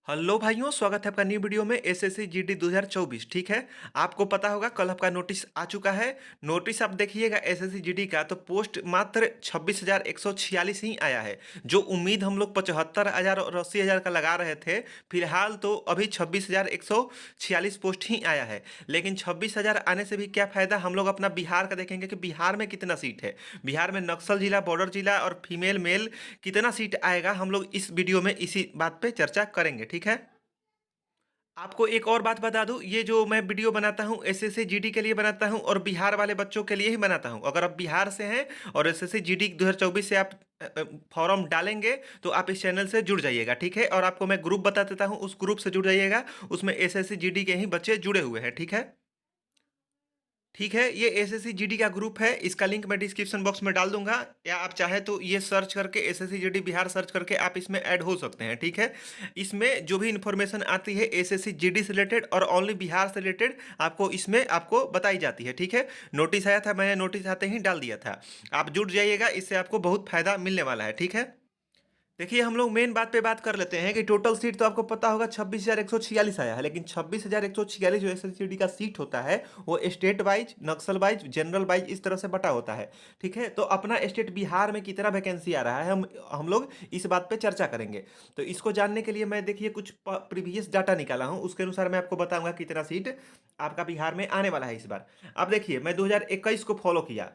Hello भाइयों, स्वागत है आपका न्यू वीडियो में एसएससी जीडी 2024। ठीक है। आपको पता होगा कल आपका नोटिस आ चुका है। नोटिस आप देखिएगा एसएससी जीडी का, तो पोस्ट मात्र 26,146 ही आया है। जो उम्मीद हम लोग 75,000 और 80,000 का लगा रहे थे, फिलहाल तो अभी 26,146 पोस्ट ही आया है। लेकिन 26,000 आने से भी क्या फायदा, हम लोग अपना बिहार का देखेंगे कि बिहार में कितना सीट है। बिहार में नक्सल जिला, बॉर्डर जिला और फीमेल मेल कितना सीट आएगा, हम लोग इस वीडियो में इसी बात पे चर्चा करेंगे। ठीक है। आपको एक और बात बता दूं, ये जो मैं वीडियो बनाता हूं एसएससी जीडी के लिए बनाता हूं और बिहार वाले बच्चों के लिए ही बनाता हूं। अगर आप बिहार से हैं और एसएससी जीडी 2024 से आप फॉर्म डालेंगे तो आप इस चैनल से जुड़ जाइएगा। ठीक है। और आपको मैं ग्रुप बता देता हूं, उस ग्रुप से जुड़ जाइएगा। उसमें एसएससी जीडी के ही बच्चे जुड़े हुए हैं। ठीक है। ठीक है। ये एसएससी जीडी का ग्रुप है, इसका लिंक मैं डिस्क्रिप्शन बॉक्स में डाल दूंगा, या आप चाहे तो ये सर्च करके एसएससी जीडी बिहार सर्च करके आप इसमें ऐड हो सकते हैं। ठीक है। इसमें जो भी इंफॉर्मेशन आती है एसएससी जीडी से रिलेटेड और ओनली बिहार से रिलेटेड, आपको इसमें आपको बताई जाती है। ठीक है। नोटिस आया था, मैंने नोटिस आते ही डाल दिया था। आप जुड़ जाइएगा, इससे आपको बहुत फायदा मिलने वाला है। ठीक है। देखिए, हम लोग मेन बात पे बात कर लेते हैं कि टोटल सीट तो आपको पता होगा 26,146 आया है। लेकिन 26,146 जो एसएससीडी का सीट होता है वो स्टेट वाइज, नक्सल वाइज, जनरल वाइज इस तरह से बटा होता है। ठीक है। तो अपना स्टेट बिहार में कितना वैकेंसी आ रहा है, हम लोग इस बात पे चर्चा करेंगे। तो इसको जानने के लिए मैं देखिए कुछ प्रीवियस डाटा निकाला हूँ, उसके अनुसार मैं आपको बताऊंगा कितना सीट आपका बिहार में आने वाला है इस बार। अब देखिए, मैं 2021 को फॉलो किया।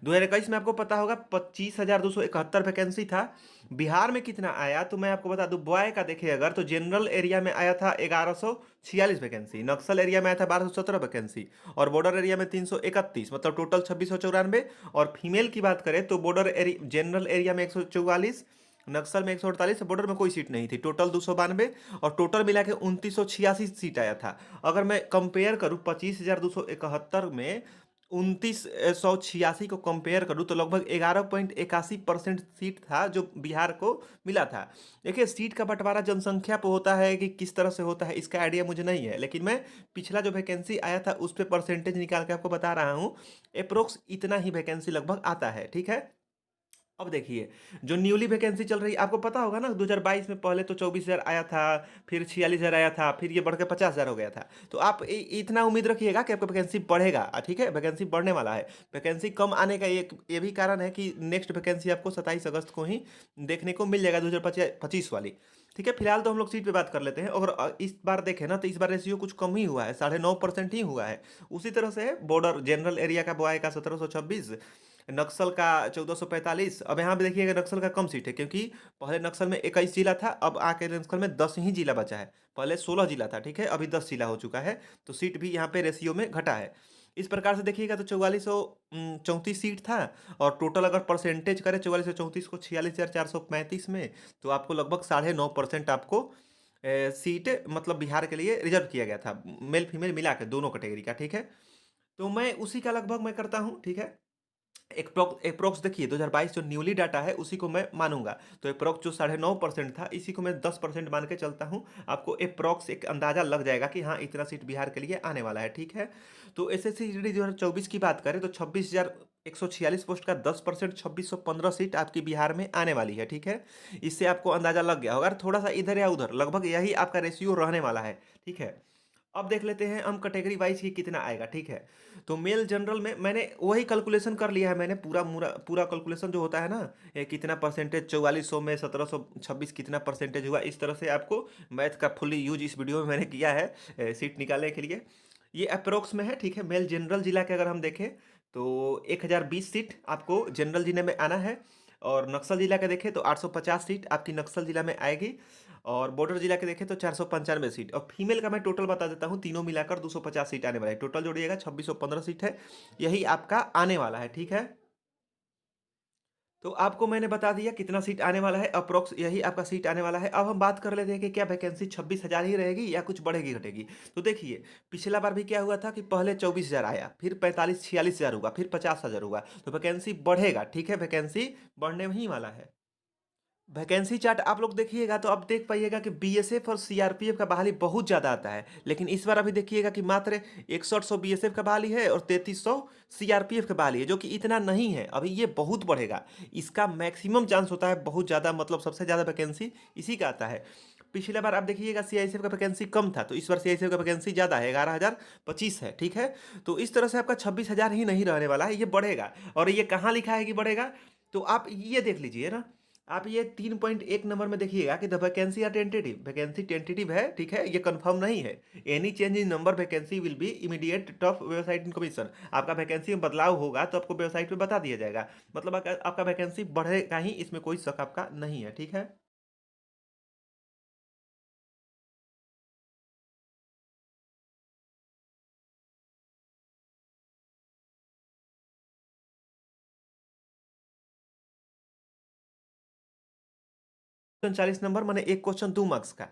2021 में आपको पता होगा 25,271 वैकेंसी था। बिहार में कितना आया तो मैं आपको बता दूं, बॉय का देखिए अगर, तो जनरल एरिया में आया था 1146 वैकेंसी, नक्सल एरिया में आया था 1217 वैकेंसी, और बॉर्डर एरिया में 331, मतलब टोटल 2694। और फीमेल की बात करें तो बॉर्डर एरिया, जनरल एरिया में 144, नक्सल में 148, बॉर्डर में कोई सीट नहीं थी, टोटल 292। और टोटल मिला के 2986 सीट आया था। अगर मैं कंपेयर करूं 25,271 में 29,186 को कंपेयर करूँ तो लगभग 11.81% सीट था जो बिहार को मिला था। देखिए, सीट का बंटवारा जनसंख्या पे होता है कि किस तरह से होता है, इसका आइडिया मुझे नहीं है। लेकिन मैं पिछला जो वैकेंसी आया था उस पर परसेंटेज निकाल के आपको बता रहा हूँ। अप्रोक्स इतना ही वैकेंसी लगभग आता है। ठीक है। अब देखिए, जो न्यूली वैकेंसी चल रही है, आपको पता होगा ना 2022 में पहले तो 24,000 आया था, फिर 46,000 आया था, फिर ये बढ़ के 50,000 हो गया था। तो आप इतना उम्मीद रखिएगा कि आपका वैकेंसी बढ़ेगा। ठीक है। वैकेंसी बढ़ने वाला है। वैकेंसी कम आने का एक ये भी कारण है कि नेक्स्ट वैकेंसी आपको 27 अगस्त को ही देखने को मिल जाएगा, 2025 वाली। ठीक है। फिलहाल तो हम लोग सीट पे बात कर लेते हैं। अगर इस बार देखें ना तो इस बार रेशियो कुछ कम ही हुआ है, 9.5% ही हुआ है। उसी तरह से है बॉर्डर जनरल एरिया का बॉय का 1726, नक्सल का 1445। अब यहाँ पे देखिएगा नक्सल का कम सीट है, क्योंकि पहले नक्सल में 21 जिला था, अब आके नक्सल में 10 ही जिला बचा है। पहले 16 जिला था। ठीक है। अभी 10 जिला हो चुका है। तो सीट भी यहाँ पे रेशियो में घटा है। इस प्रकार से देखिएगा तो 4434 सीट था। और टोटल अगर परसेंटेज करें 4434 को 46,435 में, तो आपको लगभग 9.5% आपको सीट मतलब बिहार के लिए रिजर्व किया गया था, मेल फीमेल मिला के दोनों कैटेगरी का। ठीक है। तो मैं उसी का लगभग मैं करता हूँ। ठीक है। अप्रोक्स देखिए 2022 जो न्यूली डाटा है उसी को मैं मानूंगा। तो अप्रोक्स जो 9.5% था, इसी को मैं 10% मान के चलता हूं। आपको अप्रोक्स एक अंदाजा लग जाएगा कि हाँ इतना सीट बिहार के लिए आने वाला है। ठीक है। तो एसएससी जीडी 2024 की बात करें तो 26,146 पोस्ट का 10%, 2615 सीट आपकी बिहार में आने वाली है। ठीक है। इससे आपको अंदाजा लग गया होगा, थोड़ा सा इधर या उधर लगभग यही आपका रेशियो रहने वाला है। ठीक है। अब देख लेते हैं हम कैटेगरी वाइज की कितना आएगा। ठीक है। तो मेल जनरल में मैंने वही कैलकुलेशन कर लिया है, मैंने पूरा पूरा कैलकुलेशन जो होता है ना, ये कितना परसेंटेज 4400 में 1726 कितना परसेंटेज हुआ, इस तरह से आपको मैथ का फुल्ली यूज इस वीडियो में मैंने किया है सीट निकालने के लिए। ये अप्रोक्स में है। ठीक है। मेल जनरल जिला के अगर हम देखें तो 1020 सीट आपको जनरल जिले में आना है। और नक्सल जिला के देखें तो 850 सीट आपकी नक्सल जिला में आएगी। और बॉर्डर जिला के देखें तो 495 सीट। और फीमेल का मैं टोटल बता देता हूँ, तीनों मिलाकर 250 सीट आने वाला है। टोटल जोड़िएगा 2615 सीट है, यही आपका आने वाला है। ठीक है। तो आपको मैंने बता दिया कितना सीट आने वाला है, अप्रोक्स यही आपका सीट आने वाला है। अब हम बात कर लेते हैं कि क्या वैकेंसी 26,000 ही रहेगी या कुछ बढ़ेगी घटेगी। तो देखिए, पिछला बार भी क्या हुआ था कि पहले 24,000 आया, फिर 45-46,000 हुआ, फिर 50,000 हुआ। तो वैकेंसी बढ़ेगा। ठीक है। वैकेंसी बढ़ने ही वाला है। वैकेंसी चार्ट आप लोग देखिएगा तो आप देख पाइएगा कि बीएसएफ और सीआरपीएफ का बहाली बहुत ज़्यादा आता है। लेकिन इस बार अभी देखिएगा कि मात्र 6100 बीएसएफ का बहाली है और 3300 सीआरपीएफ का बहाली है, जो कि इतना नहीं है। अभी ये बहुत बढ़ेगा। इसका मैक्सिमम चांस होता है बहुत ज़्यादा, मतलब सबसे ज़्यादा वैकेंसी इसी का आता है। पिछले बार आप देखिएगा सीआईएसएफ का वैकेंसी कम था, तो इस बार सीआईएसएफ का वैकेंसी ज़्यादा है, 11,025 है, ठीक है? तो इस तरह से आपका 26,000 ही नहीं रहने वाला है, ये बढ़ेगा। और ये कहाँ लिखा है कि बढ़ेगा? तो आप ये देख लीजिए ना, आप ये 3.1 नंबर में देखिएगा कि the vacancy are tentative, vacancy tentative है, ठीक है? ये कंफर्म नहीं है। Any change in number vacancy will be immediate tough website information. आपका वैकेंसी में बदलाव होगा तो आपको वेबसाइट पे बता दिया जाएगा। मतलब आपका वैकेंसी बढ़ेगा ही, इसमें कोई शक आपका नहीं है, ठीक है? 39 नंबर माने एक क्वेश्चन 2 मार्क्स का।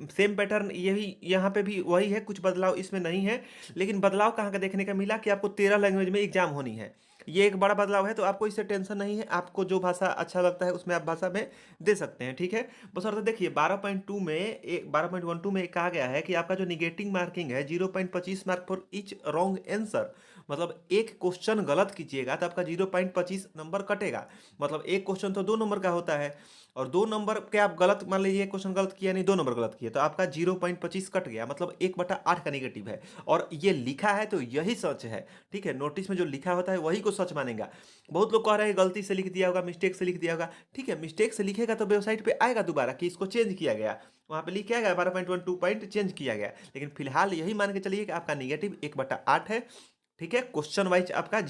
सेम पैटर्न यही यहाँ पे भी वही है, कुछ बदलाव इसमें नहीं है। लेकिन बदलाव कहाँ का देखने का मिला कि आपको 13 लैंग्वेज में एग्जाम होनी है। ये एक बड़ा बदलाव है, तो आपको इससे टेंशन नहीं है। आपको जो भाषा अच्छा लगता है उसमें आप भाषा में दे सकते हैं, ठीक है? बशर्ते देखिए 12.2 में 12.12 में कहा गया है कि आपका जो निगेटिव मार्किंग है 0.25 mark for each wrong answer. मतलब एक क्वेश्चन गलत कीजिएगा तो आपका 0.25 नंबर कटेगा। मतलब एक क्वेश्चन तो 2 नंबर का होता है, और 2 नंबर के आप गलत मान लीजिए, क्वेश्चन गलत किया नहीं, 2 नंबर गलत किए, तो आपका 0.25 कट गया, मतलब 1/8 का निगेटिव है। और ये लिखा है तो यही सच है, ठीक है? नोटिस में जो लिखा होता है वही को सच मानेगा। बहुत लोग कह रहे हैं गलती से लिख दिया होगा, मिस्टेक से लिख दिया होगा। ठीक है, मिस्टेक से लिखेगा तो वेबसाइट पे आएगा दोबारा कि इसको चेंज किया गया, वहाँ पे लिख के आएगा 12.12 पॉइंट चेंज किया गया। लेकिन फिलहाल यही मान के चलिए कि आपका निगेटिव 1/8 है, ठीक है? क्वेश्चन वाइज आपका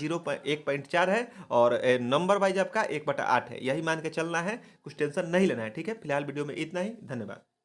1.4 है, और नंबर वाइज आपका 1/8 है। यही मान के चलना है, कुछ टेंशन नहीं लेना है, ठीक है? फिलहाल वीडियो में इतना ही, धन्यवाद।